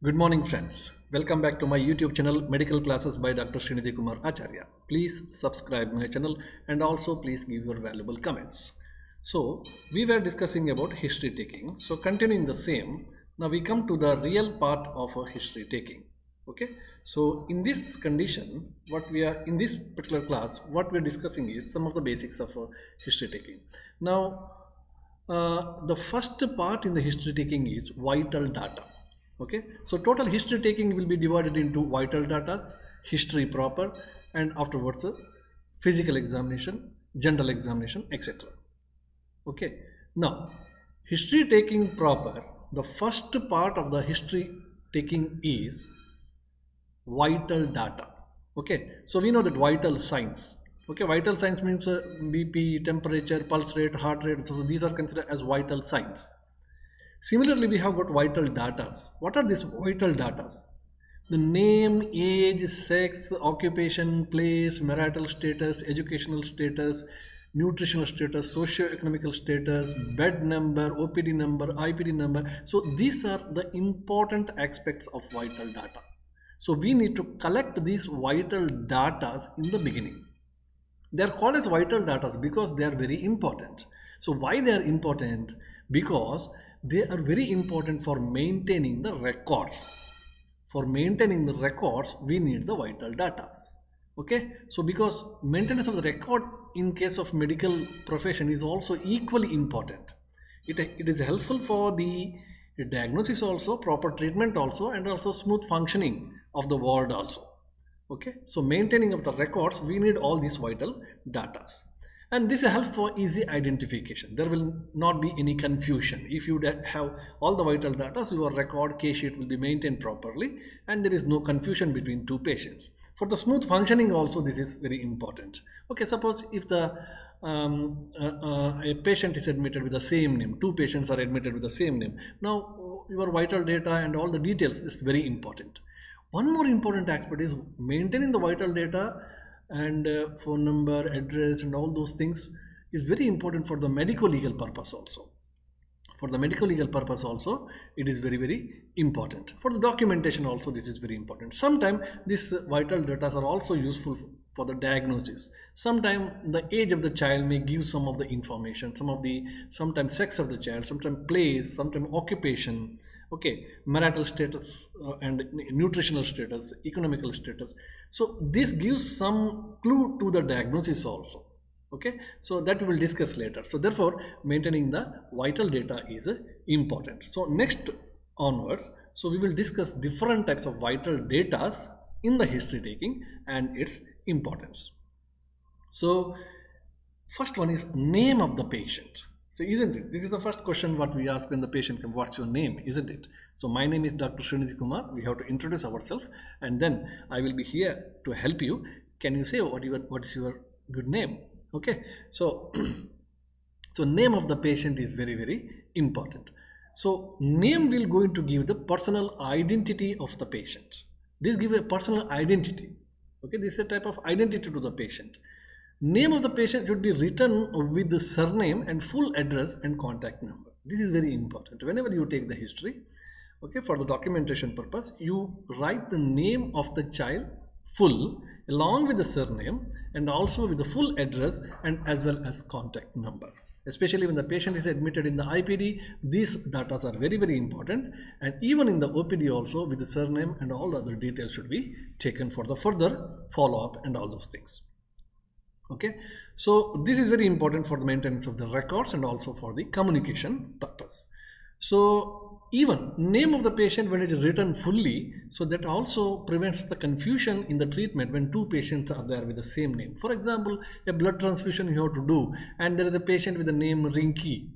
Good morning, friends. Welcome back to my YouTube channel, Medical Classes by Dr. Srinidhi Kumar Acharya. Please subscribe my channel and also please give your valuable comments. So, we were discussing about history taking. So, continuing the same, now we come to the real part of a history taking. Okay. So, in this condition, what we are in this particular class, what we are discussing is some of the basics of history taking. Now, the first part in the history taking is vital data. Okay, so total history taking will be divided into vital data, history proper, and afterwards physical examination, general examination, etc. Okay, now history taking proper, the first part of the history taking is vital data. Okay, so we know that vital signs. Okay, vital signs means BP, temperature, pulse rate, heart rate. So these are considered as vital signs. Similarly, we have got vital datas. What are these vital datas? The name, age, sex, occupation, place, marital status, educational status, nutritional status, socio-economical status, bed number, OPD number, IPD number. So these are the important aspects of vital data. So we need to collect these vital data in the beginning. They are called as vital data because they are very important. So why they are important? Because they are very important for maintaining the records. For maintaining the records, we need the vital data. Okay, so because maintenance of the record in case of medical profession is also equally important. It is helpful for the diagnosis also, proper treatment also, and also smooth functioning of the ward also. Okay, so maintaining of the records, we need all these vital data, and this helps for easy identification. There will not be any confusion if you have all the vital data. Your record case sheet will be maintained properly and there is no confusion between two patients. For the smooth functioning also, this is very important. Okay, suppose if the a patient is admitted with the same name, two patients are admitted with the same name, now your vital data and all the details is very important. One more important aspect is maintaining the vital data and phone number, address, and all those things is very important for the medical legal purpose also. For the medical legal purpose also, it is very important. For the documentation also, this is very important. Sometimes these vital data are also useful for the diagnosis. Sometimes the age of the child may give some of the information, sometimes sex of the child, sometimes place, sometimes occupation. Okay, marital status and nutritional status, economical status. So this gives some clue to the diagnosis also. Okay, so that we will discuss later. So therefore, maintaining the vital data is important. So next onwards, so we will discuss different types of vital data in the history taking and its importance. So first one is name of the patient. So isn't it? This is the first question what we ask when the patient comes, what's your name, isn't it? So my name is Dr. Srinidhi Kumar. We have to introduce ourselves and then I will be here to help you. Can you say what is your good name? Okay. So, so name of the patient is very important. So name will going to give the personal identity of the patient. This gives a personal identity. Okay. This is a type of identity to the patient. Name of the patient should be written with the surname and full address and contact number. This is very important. Whenever you take the history, okay, for the documentation purpose, you write the name of the child full along with the surname and also with the full address and as well as contact number. Especially when the patient is admitted in the IPD, these data are very important, and even in the OPD also with the surname and all other details should be taken for the further follow-up and all those things. Okay, so this is very important for the maintenance of the records and also for the communication purpose. So even name of the patient when it is written fully, so that also prevents the confusion in the treatment when two patients are there with the same name. For example, a blood transfusion you have to do and there is a patient with the name Rinky.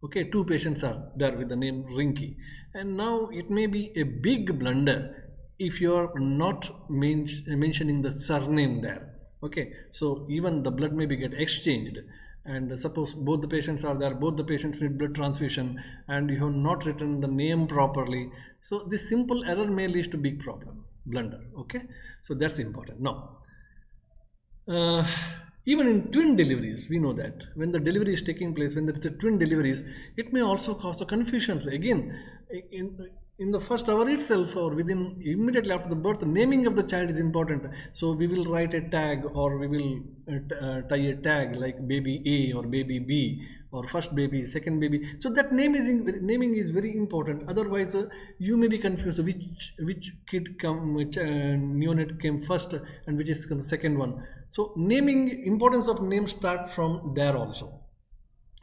Okay, two patients are there with the name Rinky, and now it may be a big blunder if you are not mentioning the surname there. Okay, so even the blood may be get exchanged, and suppose both the patients are there, both the patients need blood transfusion, and you have not written the name properly. So this simple error may lead to big problem, blunder. Okay, so that's important. Now, even in twin deliveries, we know that when the delivery is taking place, when there is a twin deliveries, it may also cause the confusions. Again, in the first hour itself or within immediately after the birth, naming of the child is important. So we will write a tag, or we will tie a tag like baby A or baby B, or first baby, second baby. So that naming is very important. Otherwise you may be confused which kid come, which neonate came first and which is the second one. So naming, importance of name start from there also,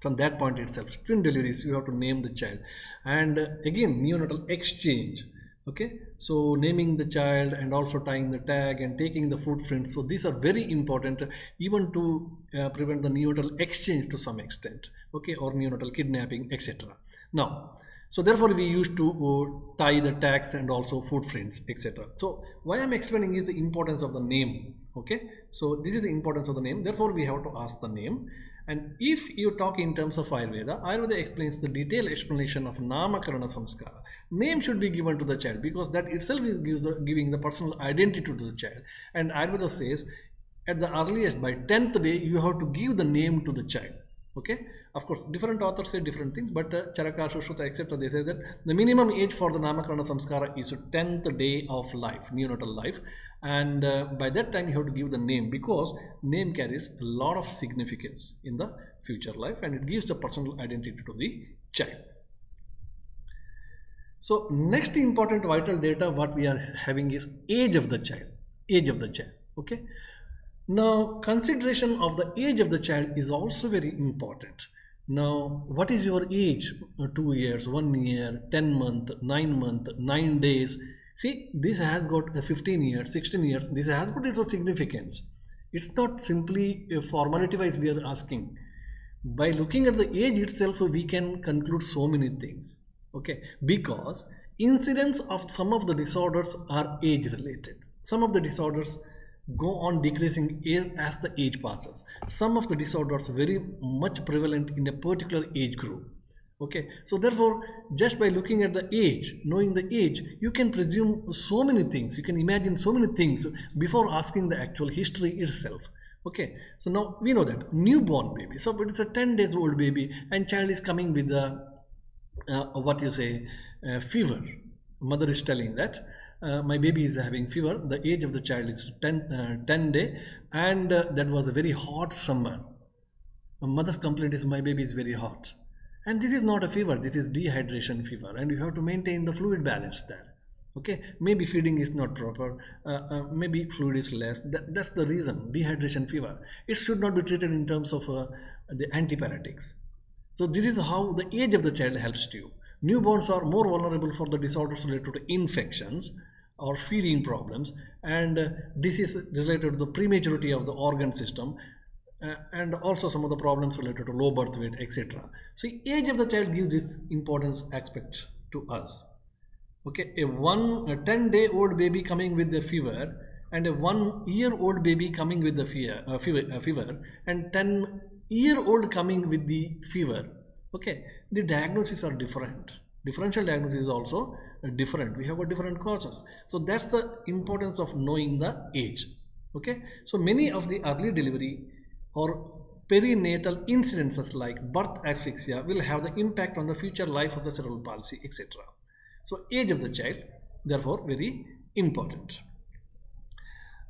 from that point itself. Twin deliveries, you have to name the child. And again, neonatal exchange. Okay, so naming the child and also tying the tag and taking the footprints, so these are very important, even to prevent the neonatal exchange to some extent. Okay, or neonatal kidnapping, etc. Now, so therefore we used to tie the tags and also footprints, etc. So why I'm explaining is the importance of the name. Okay, so this is the importance of the name, therefore we have to ask the name. And if you talk in terms of Ayurveda, Ayurveda explains the detailed explanation of Namakarana Samskara. Name should be given to the child because that itself is giving the personal identity to the child. And Ayurveda says at the earliest, by 10th day, you have to give the name to the child. Okay, of course, different authors say different things, but Charaka, Sushruta, etc., they say that the minimum age for the Namakarana Samskara is 10th day of life, neonatal life. And by that time you have to give the name, because name carries a lot of significance in the future life and it gives the personal identity to the child. So next important vital data what we are having is age of the child. Age of the child. Okay, now consideration of the age of the child is also very important. Now, what is your age? 2 years, 1 year, 10 month, 9 month, 9 days. See, this has got 15 years, 16 years. This has got its own significance. It's not simply a formality wise we are asking. By looking at the age itself, we can conclude so many things. Okay, because incidence of some of the disorders are age related. Some of the disorders go on decreasing as the age passes. Some of the disorders very much prevalent in a particular age group. Okay, so therefore, just by looking at the age, knowing the age, you can presume so many things, you can imagine so many things before asking the actual history itself. Okay, so now we know that newborn baby, so but it's a 10 days old baby and child is coming with the fever. Mother is telling that my baby is having fever, the age of the child is 10 day, and that was a very hot summer. A mother's complaint is my baby is very hot. And this is not a fever, this is dehydration fever, and you have to maintain the fluid balance there. Okay, maybe feeding is not proper, maybe fluid is less. That's the reason, dehydration fever. It should not be treated in terms of the antipyretics. So this is how the age of the child helps you. Newborns are more vulnerable for the disorders related to infections or feeding problems, and disease related to the prematurity of the organ system, and also some of the problems related to low birth weight, etc. So age of the child gives this importance aspect to us. Okay, a 10-day old baby coming with the fever and a 1-year-old baby coming with the fever and 10-year-old coming with the fever. Okay, the diagnoses are different. Differential diagnosis is also different. We have got different causes. So that's the importance of knowing the age. Okay, so many of the early delivery or perinatal incidences like birth asphyxia will have the impact on the future life of the cerebral palsy, etc. So age of the child, therefore, very important.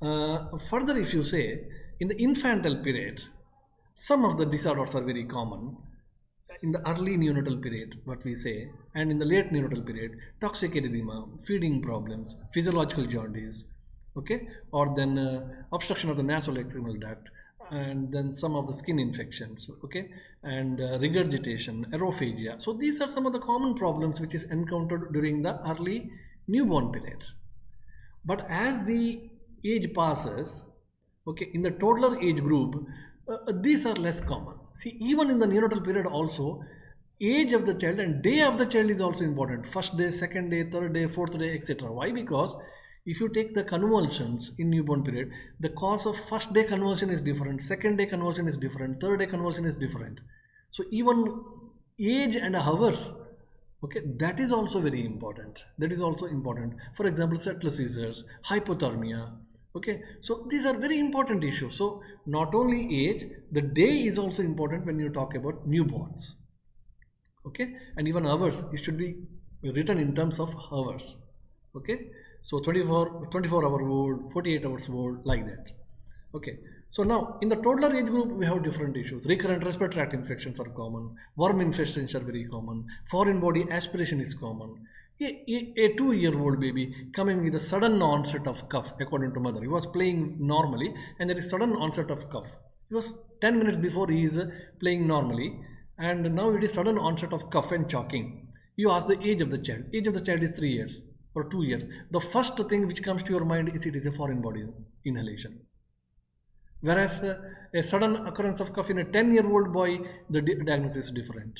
Further, if you say, in the infantile period, some of the disorders are very common. In the early neonatal period, what we say, and in the late neonatal period, toxic erythema, feeding problems, physiological jaundice, okay, or then obstruction of the nasolacrimal duct, and then some of the skin infections, okay, and regurgitation, aerophagia. So these are some of the common problems which is encountered during the early newborn period. But as the age passes, okay, in the toddler age group, these are less common. See, even in the neonatal period also, age of the child and day of the child is also important. First day, second day, third day, fourth day, etc. Why? Because if you take the convulsions in newborn period, the cause of first day convulsion is different, second day convulsion is different, third day convulsion is different. So even age and hours, okay, that is also very important. That is also important. For example, septal seizures, hypothermia. Okay, so these are very important issues. So not only age, the day is also important when you talk about newborns. Okay, and even hours, it should be written in terms of hours. Okay, so 24-hour old, 48 hours old, like that. Okay, so now in the toddler age group we have different issues. Recurrent respiratory tract infections are common, worm infestations are very common, foreign body aspiration is common. A 2-year-old baby coming with a sudden onset of cough, according to mother. He was playing normally and there is sudden onset of cough. It was 10 minutes before he is playing normally, and now it is sudden onset of cough and choking. You ask the age of the child. Age of the child is 3 years or 2 years. The first thing which comes to your mind is it is a foreign body inhalation. Whereas a sudden occurrence of cough in a 10-year-old boy, the diagnosis is different.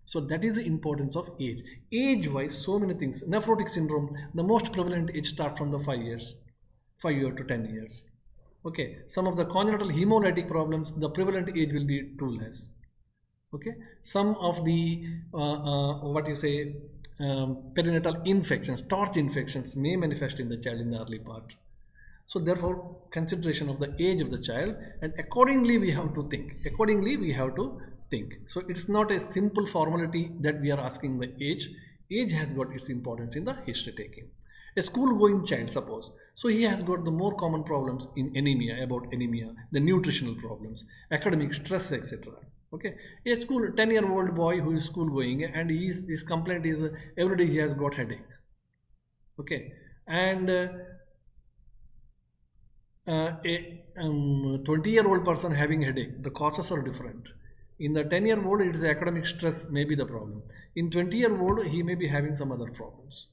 So that is the importance of age. Age-wise, so many things. Nephrotic syndrome, the most prevalent age start from the 5 years, 5 years to 10 years. Okay, some of the congenital hemolytic problems, the prevalent age will be too less. Okay, some of the perinatal infections, torch infections may manifest in the child in the early part. So therefore, consideration of the age of the child, and accordingly we have to think. Accordingly we have to think. So it's not a simple formality that we are asking the age. Age has got its importance in the history taking. A school-going child, suppose, so he has got the more common problems in anemia, the nutritional problems, academic stress, etc. Okay, a 10-year-old boy who is school-going and his complaint is every day he has got headache. Okay, and a 20-year-old person having headache, the causes are different. In the 10-year-old, it is academic stress may be the problem. In 20-year-old, he may be having some other problems,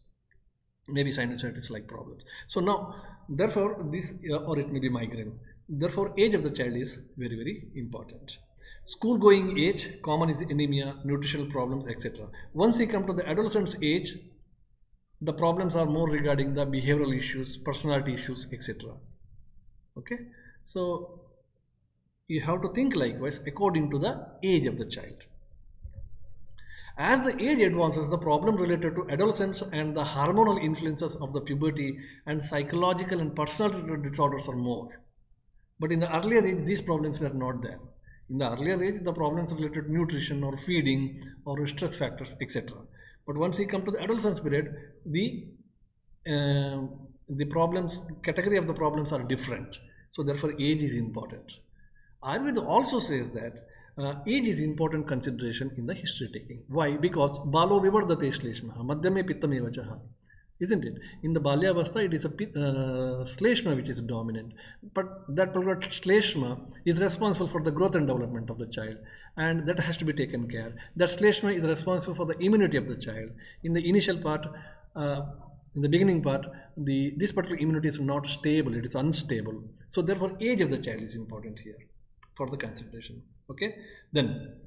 maybe sinusitis like problems. So now, therefore, this or it may be migraine. Therefore, age of the child is very, very important. School-going age, common is anemia, nutritional problems, etc. Once you come to the adolescence age, the problems are more regarding the behavioral issues, personality issues, etc. Okay, so you have to think likewise according to the age of the child. As the age advances, the problem related to adolescence and the hormonal influences of the puberty and psychological and personality disorders are more. But in the earlier age, these problems were not there. In the earlier age, the problems related to nutrition or feeding or stress factors, etc. But once you come to the adolescence period, the problems, category of the problems are different. So therefore, age is important. Ayurveda also says that age is important consideration in the history taking. Why? Because balo vivardate shleshma, madhyame pittame vachaha. Isn't it? In the Balyavastha, it is a shleshma which is dominant. But that particular shleshma is responsible for the growth and development of the child. And that has to be taken care. That shleshma is responsible for the immunity of the child. In the initial part, in the beginning part, this particular immunity is not stable, it is unstable. So therefore, age of the child is important here for the consideration. Okay. Then,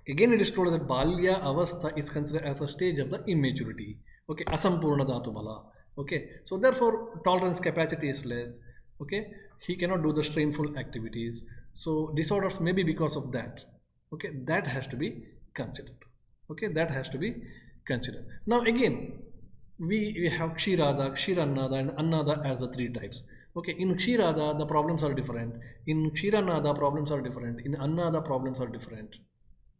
again it is told that Balya Avastha is considered as a stage of the immaturity. Okay, asampurna dhatu bala. Okay, so therefore tolerance capacity is less. Okay, he cannot do the strainful activities. So disorders may be because of that. Okay, that has to be considered. Okay, that has to be considered. Now again, we have Kshirada, Kshirannada and Annada as the three types. Okay, in Kshirada the problems are different. In Kshirannada problems are different. In Annada problems are different.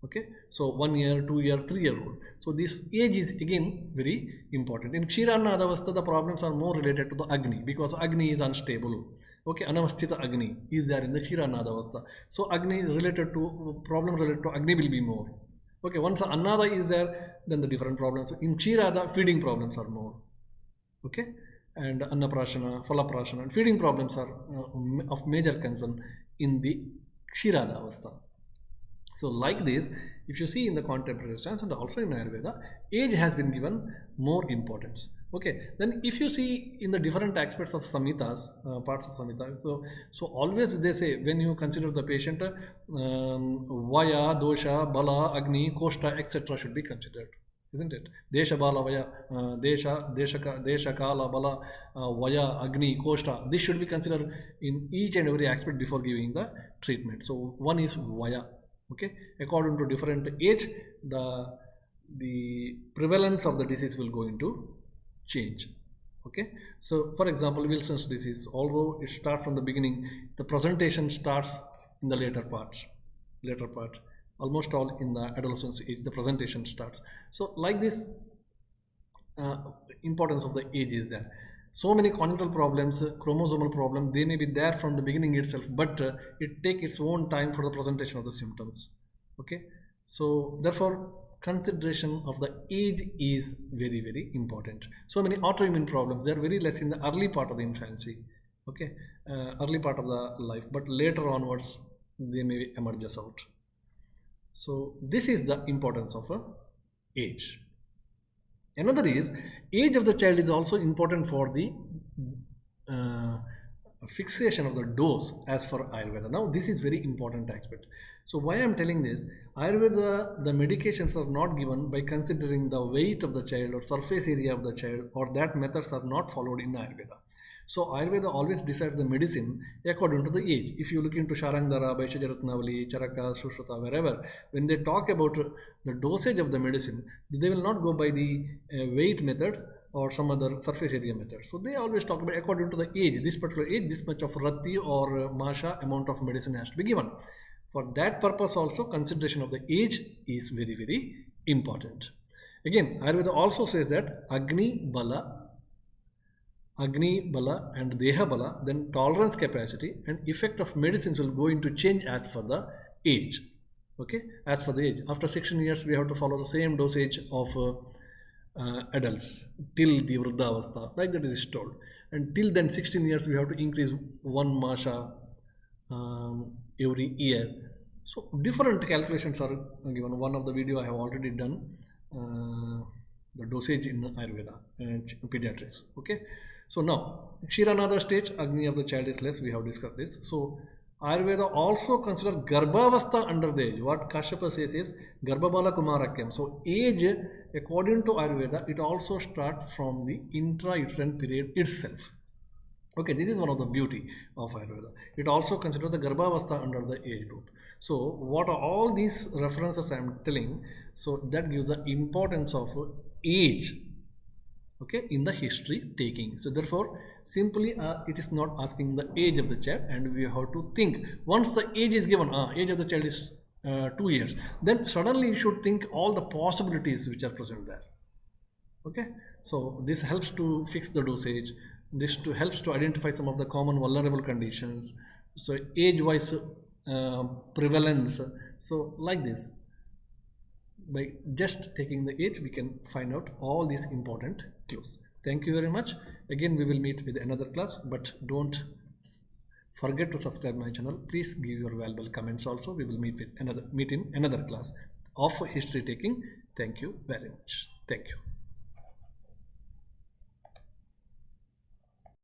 Okay, so 1 year, 2 year, 3 year old. So this age is again very important. In Kshirannada Avastha, the problems are more related to the Agni because Agni is unstable. Okay, Anavasthita Agni is there in the Kshirannada Avastha. So Agni is related to, problem related to Agni will be more. Okay, once the Annada is there, then the different problems. In Kshirada, feeding problems are more. Okay, and Annaprashana, Phalaprashana, and feeding problems are of major concern in the Kshirada Avastha. So like this, if you see in the contemporary science and also in Ayurveda, age has been given more importance. Okay, then if you see in the different aspects of Samhitas, parts of Samhita, so always they say when you consider the patient, Vaya, Dosha, Bala, Agni, Koshta, etc. should be considered. Isn't it? Desha, Bala, Vaya, Desha, Kala, Bala, Vaya, Agni, Koshta. This should be considered in each and every aspect before giving the treatment. So one is Vaya. Okay, according to different age, the prevalence of the disease will go into change. Okay, so for example, Wilson's disease, although it starts from the beginning, the presentation starts in the later part, almost all in the adolescence age, the presentation starts. So like this, uh, importance of the age is there. So many congenital problems, chromosomal problem, they may be there from the beginning itself, but it take its own time for the presentation of the symptoms. Okay, so therefore consideration of the age is very very important. So many autoimmune problems, they are very less in the early part of the infancy. Okay, early part of the life, but later onwards they may emerge out. So this is the importance of a age. Another is age of the child is also important for the uh, fixation of the dose as for Ayurveda. Now this is very important aspect. So why I am telling this, Ayurveda, the medications are not given by considering the weight of the child or surface area of the child, or that methods are not followed in Ayurveda. So Ayurveda always decides the medicine according to the age. If you look into Sharangdara, Vaishyajaratnavali, Charaka, Sushruta, wherever, when they talk about the dosage of the medicine, they will not go by the weight method or some other surface area method. So they always talk about according to the age, this particular age, this much of rati or masha amount of medicine has to be given. For that purpose also consideration of the age is very very important. Again, Ayurveda also says that Agni Bala and Deha Bala, then tolerance capacity and effect of medicines will go into change as for the age. Okay, as for the age, after 16 years we have to follow the same dosage of adults till the Vruddhavastha, like that is told. And till then 16 years we have to increase one masha every year. So different calculations are given. One of the video I have already done. The dosage in Ayurveda and pediatrics. Okay, so now Kshiranada stage, Agni of the child is less. We have discussed this. So Ayurveda also consider Garbhavastha under the age. What Kashyapa says is Garbhabala Kumarakyam. So age, according to Ayurveda, it also starts from the intrauterine period itself. Okay, this is one of the beauty of Ayurveda. It also considers the Garbhavastha under the age group. So what are all these references I am telling? So that gives the importance of age, okay, in the history taking. So therefore simply it is not asking the age of the child, and we have to think once the age is given, age of the child is 2 years, then suddenly you should think all the possibilities which are present there. Okay, so this helps to fix the dosage, helps to identify some of the common vulnerable conditions, so age wise prevalence. So like this, by just taking the age we can find out all these important clues. Thank you very much. Again we will meet with another class, but don't forget to subscribe my channel. Please give your valuable comments also. We will meet in another class of history taking. Thank you very much. Thank you.